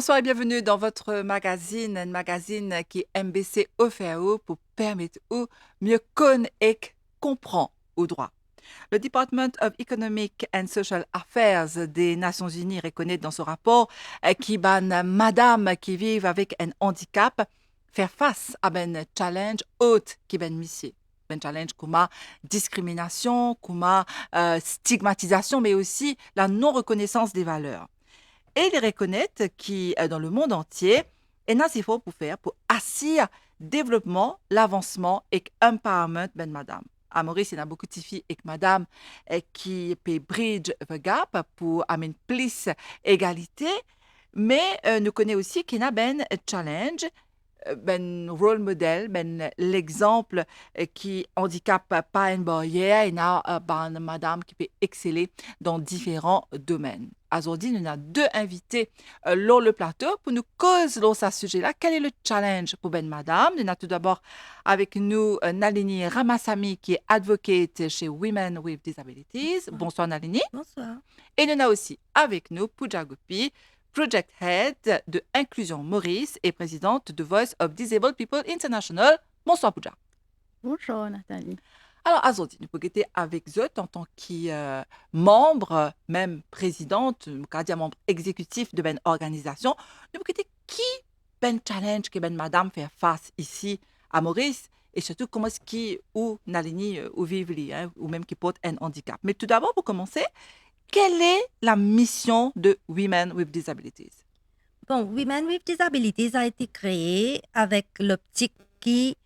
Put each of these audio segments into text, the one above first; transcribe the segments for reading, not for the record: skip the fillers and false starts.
Bonsoir et bienvenue dans votre magazine, un magazine qui est MBC OFAO pour permettre de mieux connaître et comprendre au droit. Le Department of Economic and Social Affairs des Nations Unies reconnaît dans son rapport qui ban madame qui vivent avec un handicap faire face à un challenge haute qui ben missie. Un challenge comme discrimination, comme stigmatisation, mais aussi la non-reconnaissance des valeurs. Et ils reconnaissent qui, dans le monde entier, est nécessaire pour faire pour assurer développement, l'avancement et empowerment ben madame. À Maurice, il y a beaucoup de filles et madame qui peut bridge the gap pour amener plus égalité, mais nous connaissons aussi qu'il y a ben challenge ben role model, ben l'exemple qui handicape pas une barrière, il y a ben madame qui peut exceller dans différents domaines. Aujourd'hui, nous avons deux invités lors le plateau pour nous causer dans ce sujet-là. Quel est le challenge pour ben madame? Nous avons tout d'abord avec nous Nalini Ramasamy qui est avocate chez Women with Disabilities. Bonsoir Nalini. Bonsoir. Et nous avons aussi avec nous Pooja Gopi, Project Head de Inclusion Maurice et présidente de Voice of Disabled People International. Bonsoir Pooja. Bonjour Nathalie. Alors aujourd'hui, nous pouvons être avec eux en tant que membre, même présidente, dire membre exécutif de une organisation. Nous pouvons être qui ben challenge que ben madame fait face ici à Maurice et surtout comment est-ce qui ou Nalini ou vivent ou même qui porte un handicap. Mais tout d'abord, pour commencer, quelle est la mission de Women with Disabilities? Bon, Women with Disabilities a été créé avec l'optique qui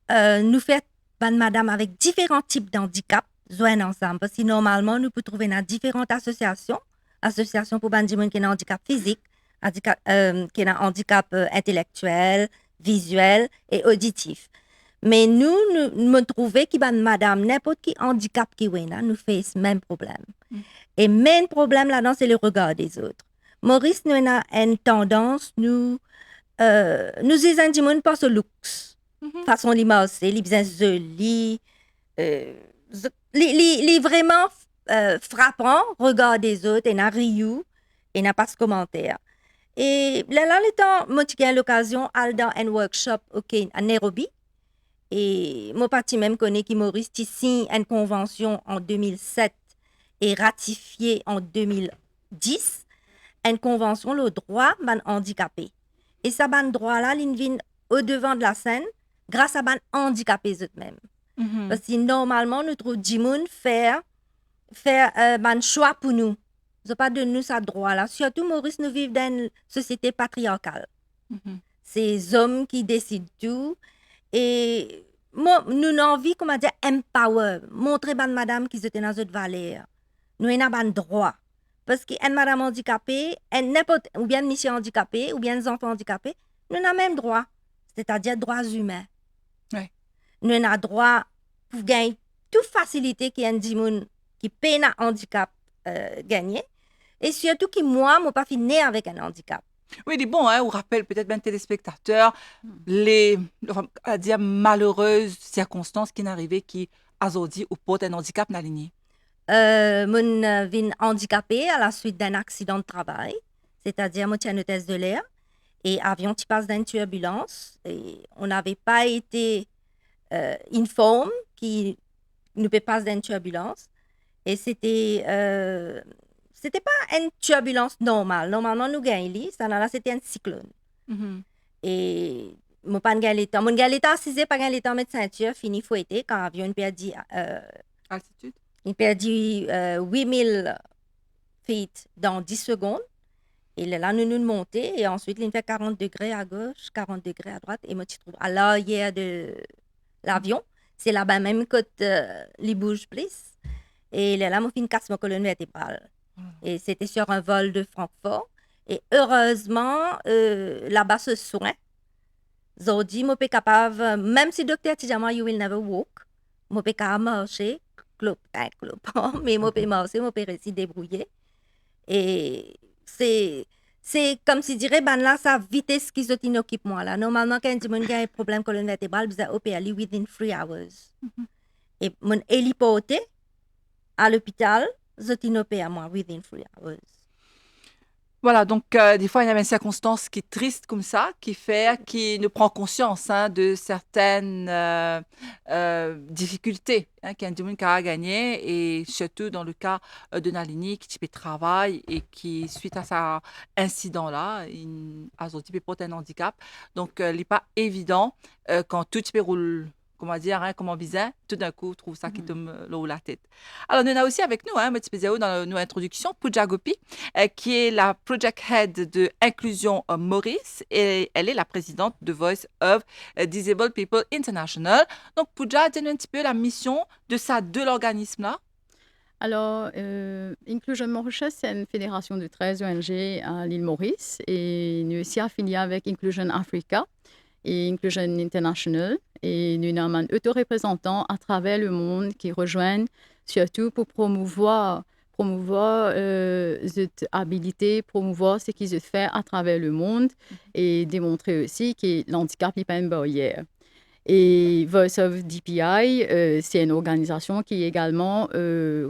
nous fait madame avec différents types d'handicap joindre ensemble. Parce que normalement, nous pouvons trouver dans différentes associations. Associations pour ban qui ont un handicap physique, qui ont un handicap intellectuel, visuel et auditif. Mais nous trouvons que madame, n'importe qui handicap qui est nous fait ce même problème. Et le main problème là-dedans, c'est le regard des autres. Maurice, nous avons une tendance, nous disons, pas au looks. Façon de marcher, les bien jolis, les vraiment frappant, regard des autres, et n'a rien, et n'a pas de commentaire. Et là, le temps, moi, j'ai eu l'occasion d'aller dans un workshop à Nairobi. Et mon parti même connaît que Maurice signe une convention en 2007 et ratifiée en 2010, une convention le droit ban handicapé. Et ça ban droit là, il vient au devant de la scène grâce à ban handicapés eux-mêmes. Parce que normalement nous trouvons Jimoun faire ban choix pour nous. Ils pas de nous ça droit là. Surtout Maurice nous vivons dans une société patriarcale. C'est hommes qui décident tout. Et moi, nous avons envie, comment dire, empower, montrer à madame qu'ils étaient dans notre valeur. Nous avons un droit. Parce qu'une madame handicapée, ou bien une mission handicapée, ou bien des enfants handicapés, nous avons même droit. C'est-à-dire droits humains. Ouais. Nous avons droit pour gagner toute facilité qui est un dimoun qui paye un handicap gagné. Et surtout que moi, je ne suis pas né avec un handicap. Oui, il est bon, on rappelle peut-être bien téléspectateurs les à dire malheureuses circonstances qui n'arrivaient qui aujourd'hui ou portent un handicap dans la ligne. Je suis handicapée à la suite d'un accident de travail, c'est-à-dire je tiens une hôtesse de l'air et avion qui passe dans une turbulence et on n'avait pas été informé qu'il ne peut pas dans une turbulence et c'était pas une turbulence normale. Normalement nous gagnons ça là c'était un cyclone. Et mon pas gagné l'état, mon gagné l'état assisé pas gagné l'état mettre ceinture fini fouetté quand avion perdu Altitude. il perdit 8000 feet dans 10 secondes. Et là, nous montons et ensuite, il fait 40 degrés à gauche, 40 degrés à droite. Et moi, tu trouves à l'arrière de l'avion. C'est là-bas même que les bouge plus. Et là, moi, je casse ma colonne vertébrale. Et c'était sur un vol de Francfort. Et heureusement, là-bas, ce soin. Ils dit, moi, je suis capable, même si le docteur dit, you will never walk, moi, je suis capable de marcher. Mais je peux marcher, je peux réussir à débrouiller. Et c'est comme si dirait, ben là, sa vitesse qui s'occupe moi là. Normalement, quand il y a un problème colonne vertébrale, vous avez aller within 3 hours. Et mon héliporté à l'hôpital, je à moi within 3 hours. Voilà, donc des fois, il y a une circonstance qui est triste comme ça, qui nous prend conscience hein, de certaines difficultés qu'un monde a gagné et surtout dans le cas de Nalini qui type travail et qui, suite à cet incident-là, il a porté un handicap. Donc, il n'est pas évident quand tout type roule comment dire, hein, comment bizarre, tout d'un coup, trouve ça qui tombe l'eau la tête. Alors, nous avons aussi avec nous, hein, dans nos introductions, Pooja Gopi, qui est la Project Head de Inclusion Maurice et elle est la présidente de Voice of Disabled People International. Donc, Pooja, dis-nous un petit peu la mission de l'organisme-là. Alors, Inclusion Mauritius, c'est une fédération de 13 ONG à l'île Maurice et nous sommes aussi affiliés avec Inclusion Africa et Inclusion International. Et nous avons un autoreprésentant à travers le monde qui rejoignent surtout pour promouvoir cette habilité, promouvoir ce qu'ils font à travers le monde et démontrer aussi que l'handicap n'est pas une barrière. Et Voice of DPI, c'est une organisation qui également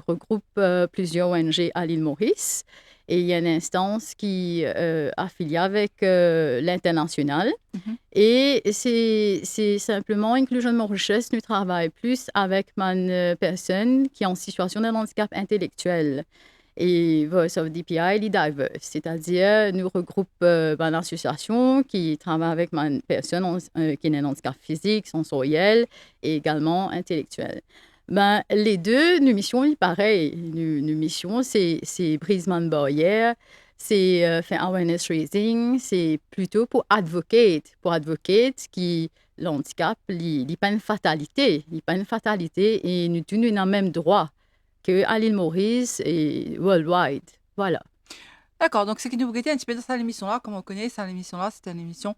regroupe plusieurs ONG à l'île Maurice. Et il y a une instance qui est affiliée avec l'international. Et c'est simplement Inclusion Mauritius, nous travaillons plus avec une personne qui est en situation de handicap intellectuel. Et Voice of DPI est diverse, c'est-à-dire nous regroupe une association qui travaille avec une personne qui a un handicap physique, sensoriel et également intellectuel. Les deux, nos missions sont pareilles. Nos missions, c'est brisement de barrières, c'est faire awareness raising, c'est plutôt pour advocate qui l'handicap n'est pas une fatalité, et nous tous nous avons le même droit qu'à l'île Maurice et worldwide. Voilà. D'accord, donc ce qui nous guettait un petit peu dans cette émission-là, comme on connaît, cette émission-là, c'est une émission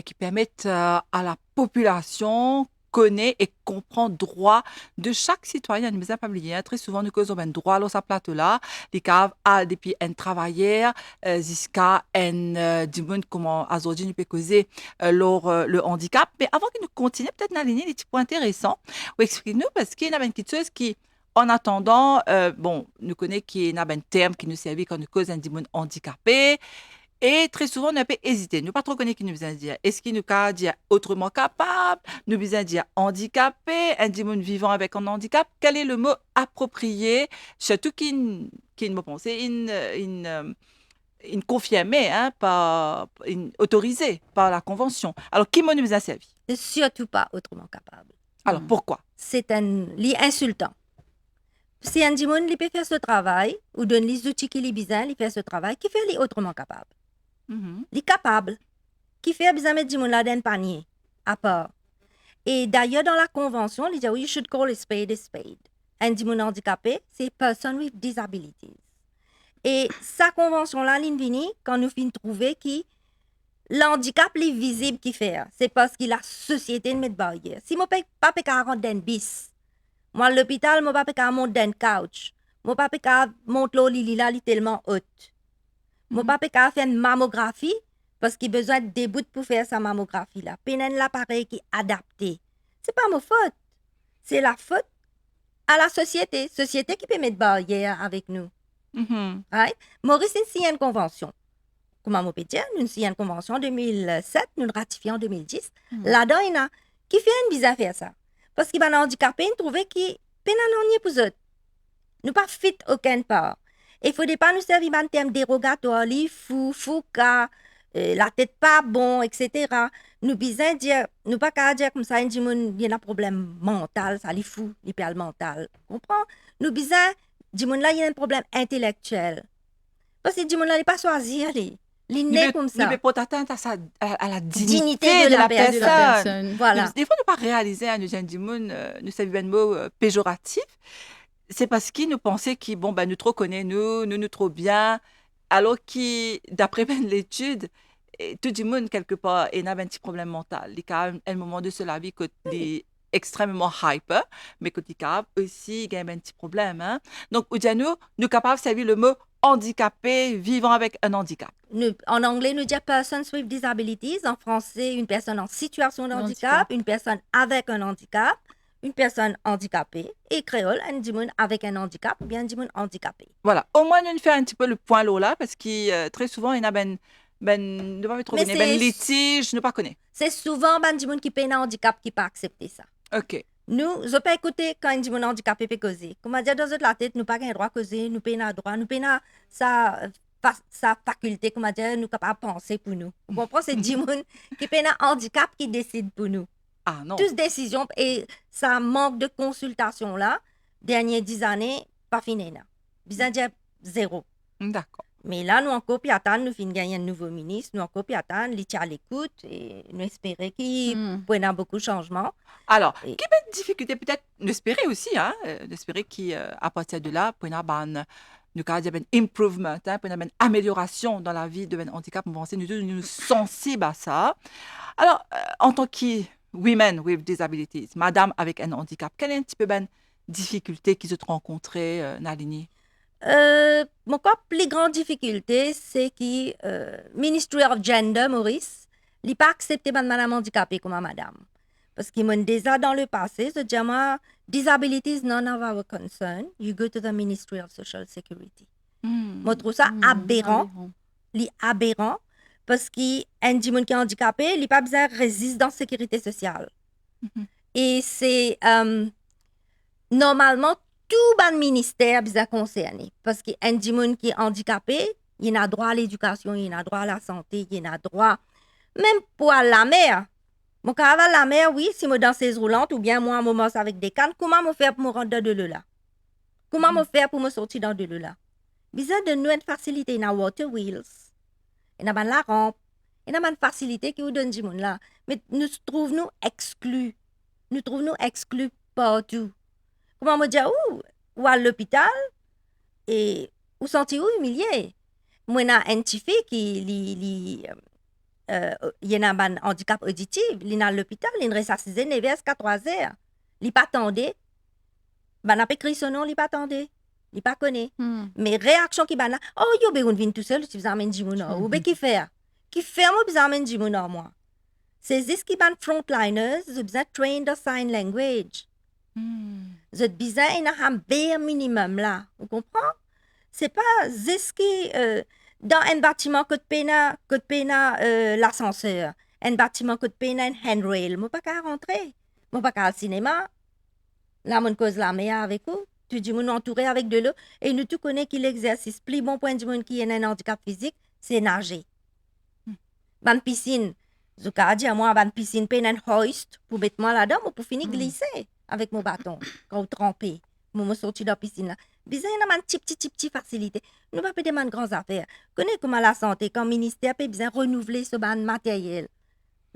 qui permet à la population connaît et comprend droit de chaque citoyen. Nous pas oublier, très souvent, nous causons un droit à sa plate là, les caves, depuis un travailleur, jusqu'à un du monde comment aujourd'hui nous peut causer le handicap. Mais avant que nous continuions, peut-être d'aligner des petits points intéressants, ou expliquez-nous, parce qu'il y a une petite chose qui en attendant, bon, nous connaissons qu'il y a un terme qui nous servait quand nous causons un monde handicapé. Et très souvent, on peut hésiter. Nous pas trop connaître qui nous vient dire. Est-ce qu'il nous a dire autrement capable? Nous vient dire handicapé, un monde vivant avec un handicap. Quel est le mot approprié? Surtout qui me pense, une confirmée, hein, autorisée par la convention. Alors, qui mot nous a servi? Surtout pas autrement capable. Alors, pourquoi? C'est un lit insultant. Si un dimon peut faire ce travail, ou donne les outils qui lui besoin, il fait ce travail, qui fait lui autrement capable. Il est capable. Qui fait besoin de dimon là dans un panier, à part. Et d'ailleurs, dans la convention, il dit, you should call a spade a spade. Un dimon handicapé, c'est person with disabilities. Et sa convention-là, l'invini, quand nous finissons trouver que l'handicap est visible qui fait, c'est parce que la société ne met de barrière. Si je ne peux pas rentrer dans un bis, moi, à l'hôpital, je ne peux pas monter dans un couch. Je ne peux pas monter l'eau tellement haute. Je ne peux pas faire une mammographie parce qu'il a besoin de des bouts pour faire sa mammographie. Là. Puis, il y a l'appareil qui est adapté. Ce n'est pas ma faute. C'est la faute à la société. Société qui peut mettre barrière avec nous. Right? Maurice a signé une convention. Comme on peut dire, nous avons signé une convention en 2007, nous l'avons ratifiée en 2010. Là-dedans, il y a qui fait une bizarre faire ça. Parce qu'il va un handicapé, il trouve qu'il peut pas pour eux. Nous pas fit aucun part. Il ne faudrait pas nous servir en termes dérogatoires, les fous, la tête pas bon, etc. Nous besoin dire, nous pas qu'à dire comme ça, il y a un problème mental, ça les fou, les perles mentales. Comprends? Nous besoin, il y a un problème intellectuel. Parce que il n'est pas choisi, il est comme ça. Il ne peut pas atteindre à la dignité de la personne. Voilà. Des fois, nous ne pas réaliser un nous savons un mot péjoratif. C'est parce qu'ils nous pensaient qu'ils nous trop connaissons, nous trop bien, alors que d'après l'étude, tout le monde quelque part il a un petit problème mental. Il y a un moment de la vie qui est extrêmement hyper, mais qu'il y a aussi un petit problème. Hein? Donc, nous sommes capables de servir le mot handicapé, vivant avec un handicap. En anglais, nous disons persons with disabilities. En français, une personne en situation de handicap, une personne avec un handicap, une personne handicapée et créole, un dimoun avec un handicap ou bien un dimoun handicapé. Voilà. Au moins, nous faire un petit peu le point là, parce que très souvent, il y en a ne pas trop Mais connaître, litige, ne pas connaître. c'est souvent un dimoun qui paye un handicap qui pas accepter ça. OK. Nous, je peux écouter quand un dimoun handicapé peut causer. Comme on dit dans la tête, nous pas le droit de causer, nous payons le droit, nous payons sa faculté, comme on dit, nous capables de penser pour nous. Vous comprenez? C'est dimoun qui paye un handicap qui décide pour nous. Ah non. Toutes décisions et ça manque de consultation là, dernières 10 années, pas fini là. Bizarre dire zéro. D'accord. Mais là, nous encore puis attendre, nous finissons gagner un nouveau ministre, nous encore puis attendre, il tient à l'écoute et nous espérer qu'il peut y avoir beaucoup de changements. Alors, Et- quelle difficulté peut-être d'espérer aussi, hein, d'espérer qu'à partir de là, pour y avoir nous avons un improvement, hein, pour une amélioration dans la vie de handicap, on pense nous sensibles à ça. Alors, en tant que women with disabilities, madame avec un handicap, quelle est un petit peu ben difficulté qu'ils ont rencontrée, Nalini? Mon plus grande difficulté, c'est que Ministry of Gender, Maurice, n'a pas accepté madame handicapée comme madame. Parce qu'ils m'ont déjà dans le passé, je dis moi, disability is none of our concern. You go to the Ministry of Social Security. Moi, je trouve ça aberrant. Aberrant. Parce qu'un dimoun qui est handicapé, il n'a pas besoin de résister dans la sécurité sociale. Et c'est normalement tout le ministère est concerné. Parce qu'un dimoun qui est handicapé, il a droit à l'éducation, il a droit à la santé, il a droit même pour la mer. Mon cas à la mer, oui, si je danseuse roulante ou bien moi, un moment avec des cannes, comment je fais pour me rendre de là? Comment je fais pour me sortir dans de là? Bizarre de nous une facilité dans water wheels. Il y a la rampe. Il y a une facilité qui nous donne du monde là. Mais nous trouvons exclus. Nous trouvons exclus partout. Comment me dire ou à l'hôpital et ou sentir humilié. Moi, j'ai un petit fille qui il y a un handicap auditif, il est à l'hôpital, il est ressuscité 9 h 3 heures. Il pas attendait. Ben n'a pas écrit son nom, il pas attendait. Il pas connaît. Mais réaction qui ben oh yo be on vient tout seul, tu vous amènes du monde ou be qui fait? Qui fait moi vous amène du monde moi. C'est ce qui ben frontliners, vous besoin train the sign language. Vous êtes besoin un bare minimum là. Vous comprenez? C'est pas ce qui dans un bâtiment que de peine l'ascenseur, un bâtiment que de peine un handrail, moi pas qu'à rentrer, moi pas qu'à au cinéma. Là mon cause la meilleure avec vous, tu dis mon entouré avec de l'eau et nous tout connaît qu'il l'exercice plus bon point du monde qui a un handicap physique, c'est nager. Ban piscine, je peux dire moi ban piscine peine un hoist pour mettre moi là-dedans ou pour finir glisser avec mon bâton quand vous trempez. Moi me sortir de la piscine là. Bizarre, il y a une petite facilité. Nous ne pouvons pas demander grandes affaires. Connais comment la santé, quand le ministère peut bien renouveler ce ban matériel,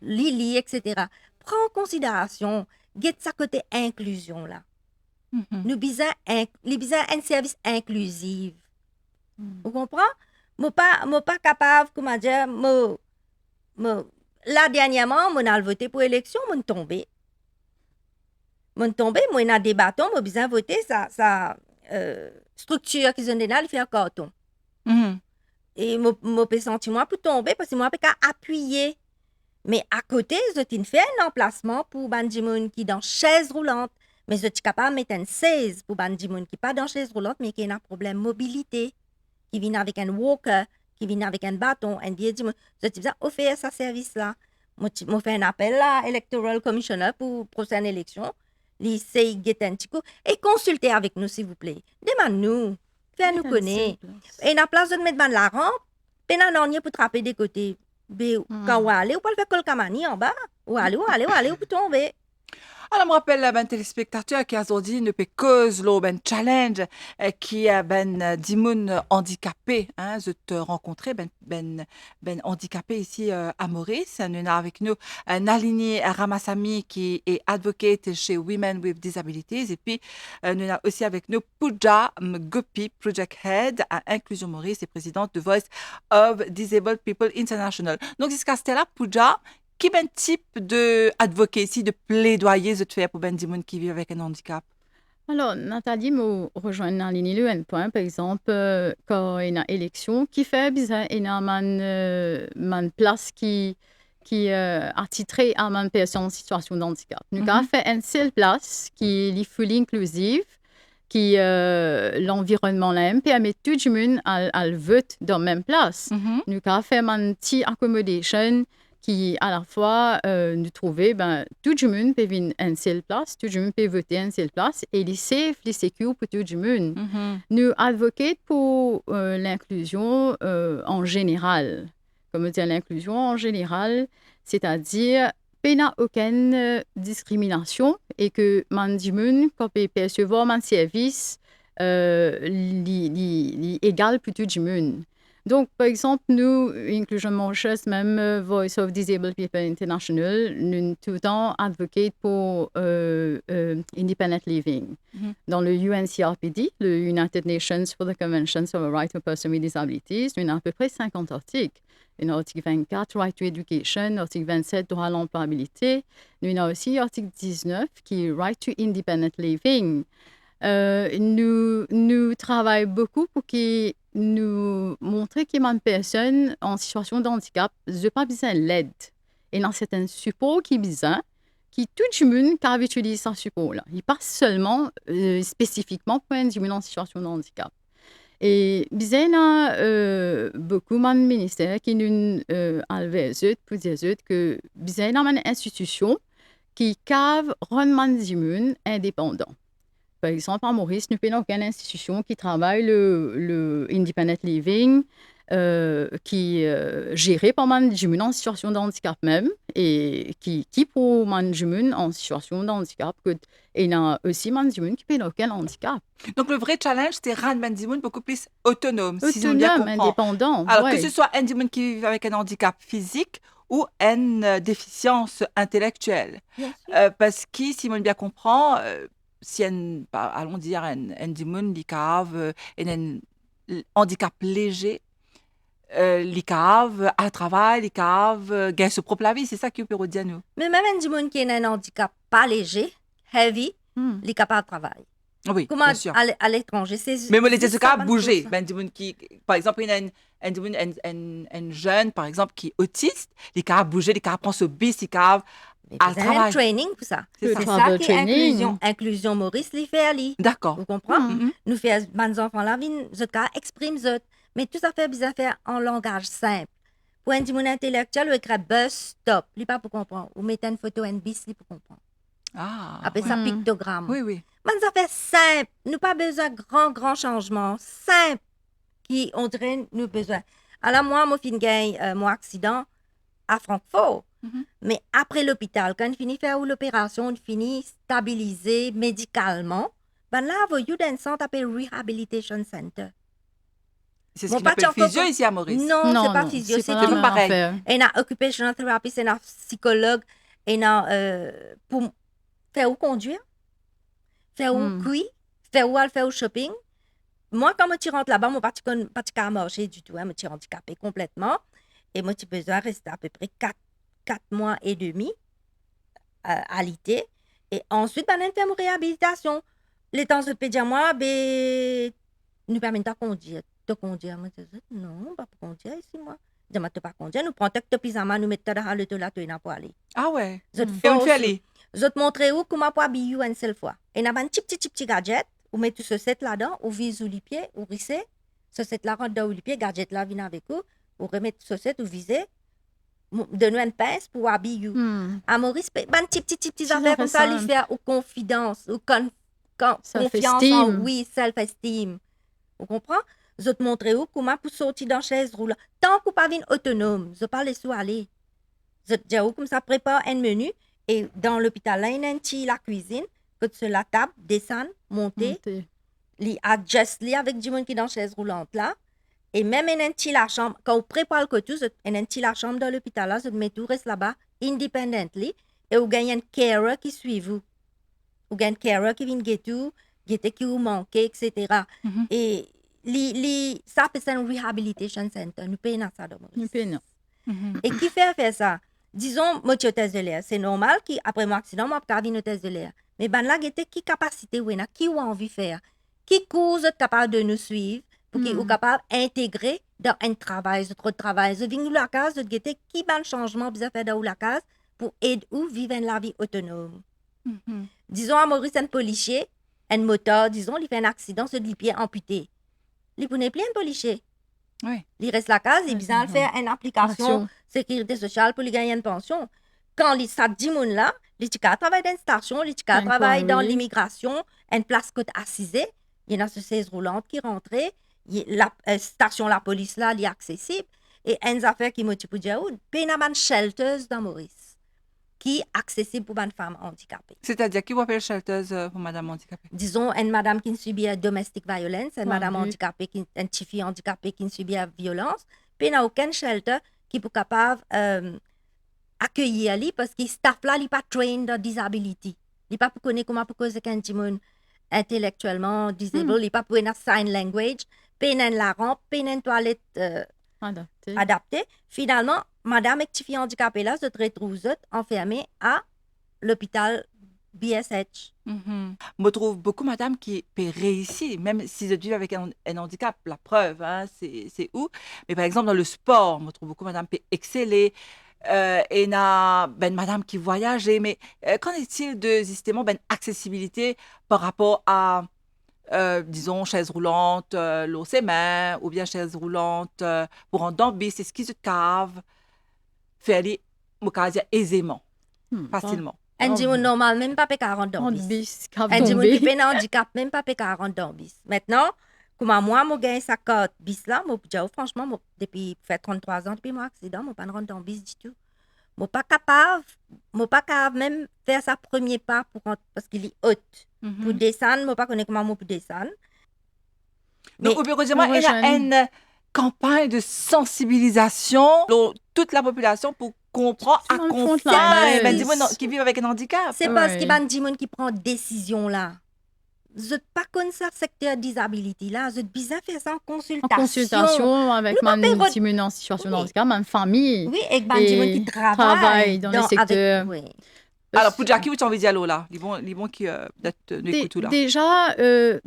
Lili, etc. Prends en considération, get sa côté inclusion là. Nous besoin un service inclusif. Vous comprenez? Moi pas capable, comment dire, là dernièrement, moi j'ai voté pour l'élection, moi tombé. Moi dans des bâtons, moi besoin voter ça structure qui sont là, il fait un carton. Et moi peux sentir moi pour tomber parce que moi peux appuyer. Mais à côté, je fait un emplacement pour bandimoun qui dans chaise roulante, mais je suis capable de mettre une 16 pour bandimoun qui pas dans chaise roulante mais qui a un problème de mobilité, qui vient avec un walker, qui vient avec un bâton, un vieux dimoun. Je suis offert ce service là. Moi fait un appel à Electoral Commissioner pour prochaine élection. L'essai un petit coup et consultez avec nous s'il vous plaît. Demande-nous, fais-nous connaître. Et dans la place de mettre dans la rampe, peine en pour trapper des côtés. Quand on va aller, on peut le faire colcamani en bas. Ou aller, ou peut tomber. Alors, je me rappelle ben téléspectateur qui a dit ne peut cause le ben challenge qui a ben dimoun handicapé hein je te rencontrer ben handicapé ici à Maurice. Nous avons avec nous Nalini Ramasamy qui est advocate chez Women with Disabilities et puis nous avons aussi avec nous Pooja Gopi, Project Head à Inclusion Maurice et présidente de Voice of Disabled People International. Donc jusqu'à ce là Pooja, quel type d'advocate ici, de plaidoyer de faire pour ben des gens qui vivent avec un handicap? Alors, Nathalie me rejoint dans le point, par exemple, quand il y a une élection, qui fait bizarre, il y a une place qui qui attitré à une personne en situation de handicap. Nous avons fait une seule place qui est full inclusive, qui l'environnement là permet tout le monde à le voter dans la même place. Nous avons fait une petite accommodation qui à la fois nous trouvait tout le monde peut venir à une seule place, tout le monde peut voter à une seule place et les safe, les secure pour tout le monde. Nous advoquons pour l'inclusion en général. Comme dire l'inclusion en général, c'est-à-dire qu'il n'y a aucune discrimination et que les gens peuvent percevoir un service égal pour tout le monde. Donc, par exemple, nous, Inclusion Mauritius, même Voice of Disabled People International, nous tout le temps advoquons pour independent living. Dans le UNCRPD, le United Nations for the Convention on the Rights of Persons with Disabilities, nous avons à peu près 50 articles. Nous avons l'article 24, Right to Education, l'article 27, Droit à l'employabilité. Nous avons aussi l'article 19, qui est Right to Independent Living. Nous travaillons beaucoup pour que nous montrer qu'il y a une personne en situation de handicap n'a pas besoin d'aide. Et dans certains supports qui besoin, qui tout le monde qui utilise ce support-là. Il pas seulement spécifiquement pour un monde en situation de handicap. Et il y a beaucoup de ministères qui nous enlèvent pour dire que il y a une institution qui rend les gens indépendants. Par exemple, à Maurice, nous n'avons aucune institution qui travaille le independent living, qui est géré par les gens en situation de handicap même, et qui pour les gens en situation de handicap, et il y a aussi les gens qui n'ont aucun handicap. Donc, le vrai challenge, c'est rendre les gens beaucoup plus autonomes, si on bien comprend. Indépendants. Alors, que ce soit un gens qui vit avec un handicap physique ou une déficience intellectuelle. Parce que, si on bien comprend, si allons dire un dimon qui a un handicap léger, qui a à travail, qui a gagne sa propre vie, c'est ça qui peut dire nous. Mais même un dimon qui a un handicap pas léger, heavy, il est capable de travailler. Oui, comment bien sûr. À l'étranger, c'est mais les gens qui bouger, par exemple, il y a un jeune, par exemple, qui est autiste, il a bouger, il a prendre ce bis, il a à travailler. Un training pour ça. C'est ça qui est inclusion Maurice, il fait ali. D'accord. Vous comprenez? Nous faisons des enfants là, nous exprime zot, mais tout ça fait bien faire en langage simple. Pour un dimon intellectuel, on écrit bus stop, il pas pour comprendre. Ou mettre une photo en bis, il pour comprendre. Après ça pictogramme. Oui, oui. Mais ça fait simple. Nous pas besoin de grands changements. Simple. Qui on dirait nous besoin. Alors moi, mon fin gagne mon accident à Francfort. Mais après l'hôpital, quand on finit faire l'opération, on finit stabilisé médicalement. Ben là, vous avez un centre appelé Rehabilitation Center. C'est ce qu'on appelle physio ici à Maurice. Non, c'est pas physio, c'est tout pareil. Il y a occupational therapist, il y a psychologue, il y a pour faire où conduire, faire où cuire, faire où aller faire au shopping. Moi, quand je rentre là-bas, je ne pas à marcher du tout. Je suis handicapée complètement. Et moi, j'ai besoin de rester à peu près 4 mois et demi à l'été. Et ensuite, je fais une réhabilitation. Les temps de pédia, moi, nous permettent de conduire. Moi, je dis, non, pas pour conduire ici, moi. Je ne peux pas conduire. Nous prenons le pyjama, nous mettons dans le là, pour aller. Ah ouais. Et on fait aller. Je te montre où comment pour habiller une seule fois. Et on a un petit gadget. Vous mettez tout ce là-dedans, vous visez les pieds, vous rissez. Ce là rentre dans les pieds, gadget là vient avec vous. Vous remettez ce vous visez. Donnez une pince pour habiller. À Maurice, ben petit affaire comme ça, lui faire ou confiance, ou confiance en oui, self-esteem. Vous comprenez? Je te montre où comment pour sortir dans la chaise roulante. Tant que vous pas autonome, je ne pas laisser aller. Je te dis où comme ça prépare un menu. Et dans l'hôpital, là, il y a un petit la cuisine. Que sur la table, descendre, monter. Il adjust avec du monde qui est dans la chaise roulante là. Et même il y a un petit la chambre. Quand vous préparez le tout, il y a un petit la chambre dans l'hôpital là. Vous mettez tout reste là-bas, independently. Et vous gagnez un carer qui suit vous. Vous gagnez un carer qui vient guetter qui vous manque, etc. Et ça, c'est un rehabilitation center. Nous payons ça de Nous payons. Et qui fait ça? Disons, moi, je suis test de l'air. C'est normal qu'après mon accident, moi, je suis test de l'air. Mais ben là, qui capacité ou qui a envie de faire? Qui cause capable de nous suivre pour qu'ils soient capables d'intégrer dans un travail, autre travail. Je viens de la case, de guetter qui va le changement, bien faire dans la case pour aider ou vivre la vie autonome. Disons à Maurice, un policier, un moteur, disons, il fait un accident, se dit pied amputé. Il ne plus un policier. Oui. Il reste la case, il vient faire une application sécurité sociale pour lui gagner une pension. Quand il ça dit là, les tika travaillent dans une station, les tika travaillent dans l'immigration, une place côte assisée, il y en a ce 16 roulantes qui rentraient, la station la police là, elle est accessible et une affaire qui m'a dit pour dire, il y a une shelters dans Maurice qui est accessible pour une femme handicapée. C'est-à-dire, qui vous appelle shelters pour madame handicapée? Disons, une madame qui subit domestic violence, une madame handicapée, une petite fille handicapée qui subit la violence, puis il n'y a aucun shelter qui est capable d'accueillir elle parce que le staff là, il n'est pas trained en disability. Il n'est pas pour connaître comment pour causer qu'un petit monde intellectuellement disabled, il n'est pas pour une sign language, puis il y a la rampe, puis il y a une toilette adaptée. Finalement, madame et petite fille handicapée là se retrouve enfermée à l'hôpital BSH. Je trouve beaucoup madame qui peut réussir, même si je vis avec un handicap. La preuve, hein, c'est où. Mais par exemple, dans le sport, je trouve beaucoup madame peut exceller. Et na madame qui voyage. Mais qu'en est-il de justement accessibilité par rapport à disons chaise roulante, l'OCM ou bien chaise roulante pour un dambis, c'est ce qui se cave, faire aller aisément, facilement. Un dimanche normal, même pas 40 dambis. Un dimanche qui peine handicap, même pas 40 dambis. Maintenant, comme moi, je gagne sa carte bis là, franchement, depuis 33 ans, depuis mon accident, je ne suis pas rendre dambis du tout. Je ne suis pas capable même faire sa premier pas parce qu'il est haute. Pour descendre, je ne sais pas comment je peux descendre. Donc, heureusement, il y a une campagne de sensibilisation de toute la population pour comprendre à comprendre qui vivent avec un handicap. C'est parce qu'il y a des gens qui prennent décision là. Je ne pas comme ça secteur disability là, je besoin faire ça en consultation. En consultation avec ma petite en situation de handicap, ma famille. Oui, avec des gens qui travaillent dans le secteur. Alors, pour Jackie, où tu as envie d'y aller là? Les bons qui peut-être nous écoutent là. Déjà,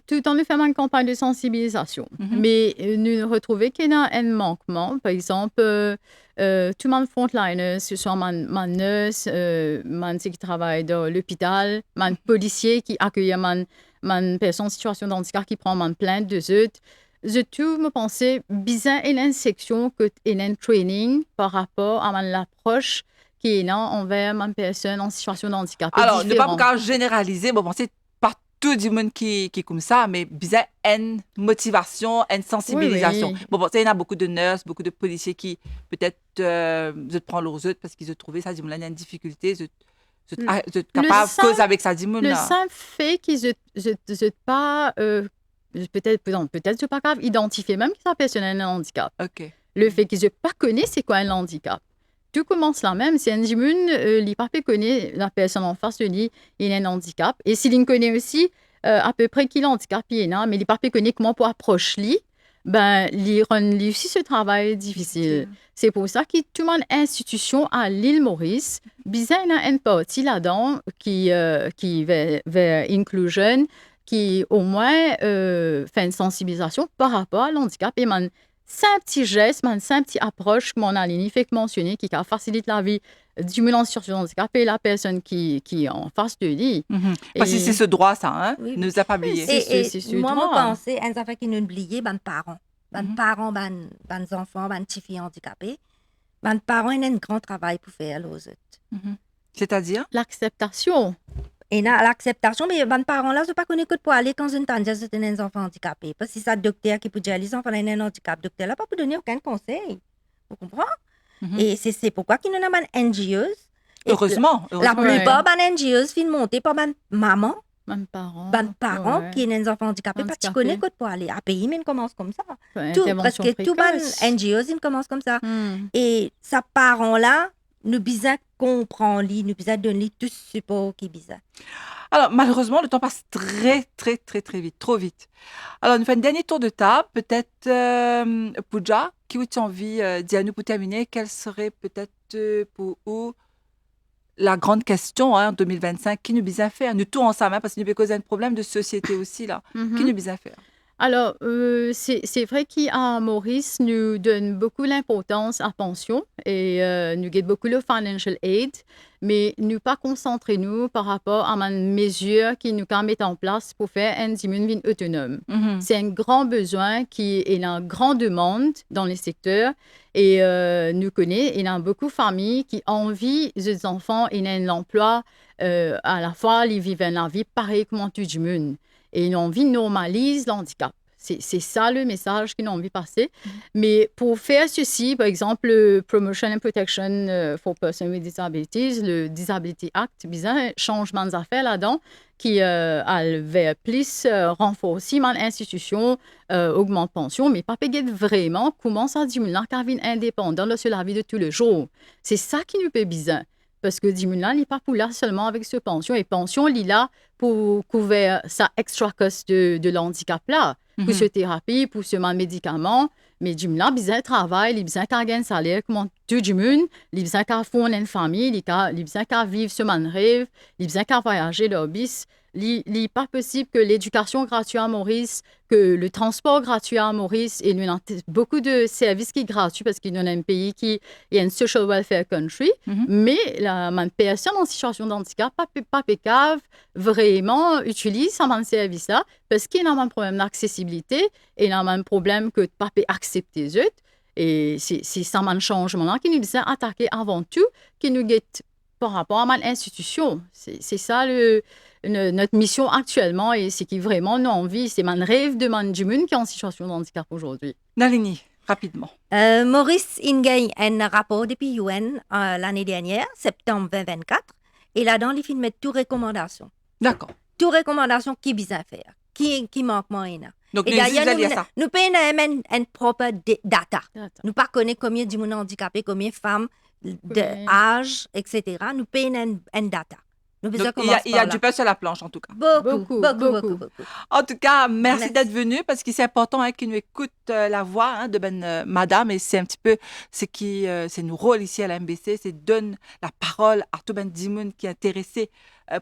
tout en faisant une campagne de sensibilisation. Mais nous retrouvons qu'il y a un manquement. Par exemple, tout le monde frontliner, ce soit ma nurse, qui travaille dans l'hôpital, mon policier qui accueille ma personne en situation de handicap qui prend ma plainte de eux. Je tout me pensais bizarre et une section que et un training par rapport à l'approche qui est là envers ma personne en situation de handicap. Alors, ne pas pouvoir généraliser, bon, c'est pas tout le monde qui est comme ça, mais bizarre une motivation, une sensibilisation. Oui. Bon, il y a beaucoup de nurses, beaucoup de policiers qui peut-être je prends leurs autres parce qu'ils ont trouvé ça, il y a une difficulté, je suis capable de causer avec ça. Le simple fait qu'ils ne pas, peut-être je suis pas capable d'identifier même que sa personne a un handicap. Okay. Le fait qu'ils ne pas connaissent c'est quoi un handicap. Tout commence là même. Si un jimun, il pas connaît la personne en face de lui, il a un handicap. Et s'il connaît aussi à peu près qu'il a un handicap, mais il pas connaît comment pour approcher lui, il rend aussi ce travail difficile. C'est pour ça que toute mon institution à l'île Maurice, il y a une partie là-dedans qui vers inclusion, qui au moins fait une sensibilisation par rapport à l'handicap et c'est un petit geste, c'est un petit approche que mon aligné fait mentionner qui facilite la vie du monde en situation de handicap et la personne qui est en face de lui. Parce que c'est ce droit, ça, hein? Oui. Ne nous a pas oublié. Et moi, je pense, une affaire qui nous oublié, les parents. Les parents, les enfants, les petits filles handicapés. Les parents, ils ont un grand travail pour faire aux autres. C'est-à-dire? L'acceptation. Et là, l'acceptation, mais les parents là, je ne pas connaître pour aller quand une tante a un enfant handicapé. Parce que c'est ça, le docteur qui peut dire les enfants ont un handicap. Le docteur là, pas pour donner aucun conseil. Vous comprenez? Et c'est pourquoi qu'il y a des NGOs. Heureusement. La plupart des NGOs finissent monter par des mamans. Des parents. Des parents qui ont un enfant handicapé. Parce qu'ils connaissent pour aller. À pays, mais ils commencent comme ça. Presque tous les NGOs, ils commencent comme ça. Et ces parents-là, nous besoin comprendre, nous besoin donner tout ce support qui est besoin. Alors, malheureusement, le temps passe très, très, très, très vite, trop vite. Alors, nous faisons un dernier tour de table. Peut-être, Pooja, qui as envie de dire nous pour terminer, quelle serait peut-être pour vous la grande question en 2025, qui nous besoin faire? Nous tous ensemble, parce que nous avons causé un problème de société aussi, là. Qui nous besoin faire? Alors, c'est vrai qu'à Maurice, nous donne beaucoup l'importance à la pension et nous avons beaucoup de financial aid, mais nous pas concentrer nous par rapport à une mesure qui nous can mettre en place pour faire un diminue autonome. Mhm. C'est un grand besoin qui est une grande demande dans les secteurs et nous connaissons, il y a beaucoup de familles qui ont envie des enfants et un emploi à la fois, ils vivent la vie pareil comme tout le monde. Et ils ont envie de normaliser l'handicap. C'est ça le message qu'ils ont envie de passer. Mais pour faire ceci, par exemple, le Promotion and Protection for Persons with Disabilities, le Disability Act, il y a un changement d'affaires là-dedans qui avait plus renforcer l'institution, augmente pension, mais pas payer vraiment comment ça diminue la vie indépendante sur la vie de tous les jours. C'est ça qui nous fait bizarre. Parce que Dimuna n'est pas pour là seulement avec ce pension. Et pension, il est là pour couvrir sa extra cost de l'handicap là, pour ce thérapie, pour ce médicament. Mais Dimuna, il a besoin de travail, il a besoin de un salaire comme tout le monde, il a besoin de fonder une famille, il a besoin de vivre ce rêve, il a besoin de voyager le bis. Il n'est pas possible que l'éducation gratuite à Maurice, que le transport gratuit à Maurice, et nous avons beaucoup de services qui sont gratuits parce qu'il y a un pays qui est un social welfare country, mais la personne en situation de handicap, pas pécave, vraiment utilise ce service-là parce qu'il y a un problème d'accessibilité et il y a un problème que pas accepter les autres. Et c'est ça un changement qui nous a attaqué avant tout, qui nous guette par rapport à l'institution. C'est ça notre mission actuellement et ce qui vraiment nous envie, c'est mon rêve de man du monde qui est en situation de handicap aujourd'hui. Nalini, rapidement. Maurice a gagné un rapport depuis UN l'année dernière, septembre 2024, et là-dedans, il filme toutes recommandations. D'accord. Toutes recommandations qui besoin faire, qui manque moins. Donc, Et nous d'ailleurs, ça. nous payons un propre data. Nous ne connaissons pas combien de monde handicapé, combien de femmes, d'âge, etc. Nous payons un data. Donc, il y a du pain sur la planche, en tout cas. Beaucoup. En tout cas, merci Merci. d'être venu parce que c'est important qu'ils nous écoutent la voix de madame et c'est un petit peu c'est nos rôles ici à la MBC, c'est donner la parole à tout ben dimoun qui est intéressé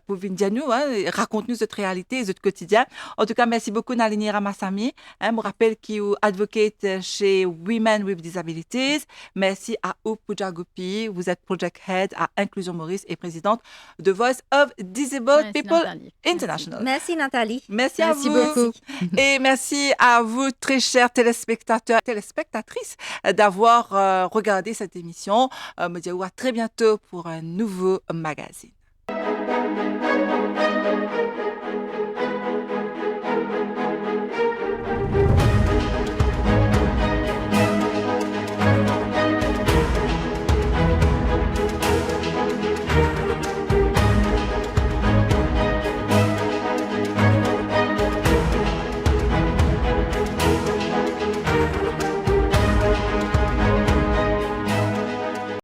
pour venir nous, raconte-nous cette réalité, ce quotidien. En tout cas, merci beaucoup Nalini Ramassamy. Je me rappelle qu'il est advocate chez Women with Disabilities. Merci à Oup Pujagopi. Vous êtes Project Head à Inclusion Maurice et présidente de Voice of Disabled People Nathalie. International. Merci Nathalie. Merci à Merci vous. beaucoup. Et merci à vous, très chers téléspectateurs, téléspectatrices, d'avoir regardé cette émission. Me dire à très bientôt pour un nouveau magazine.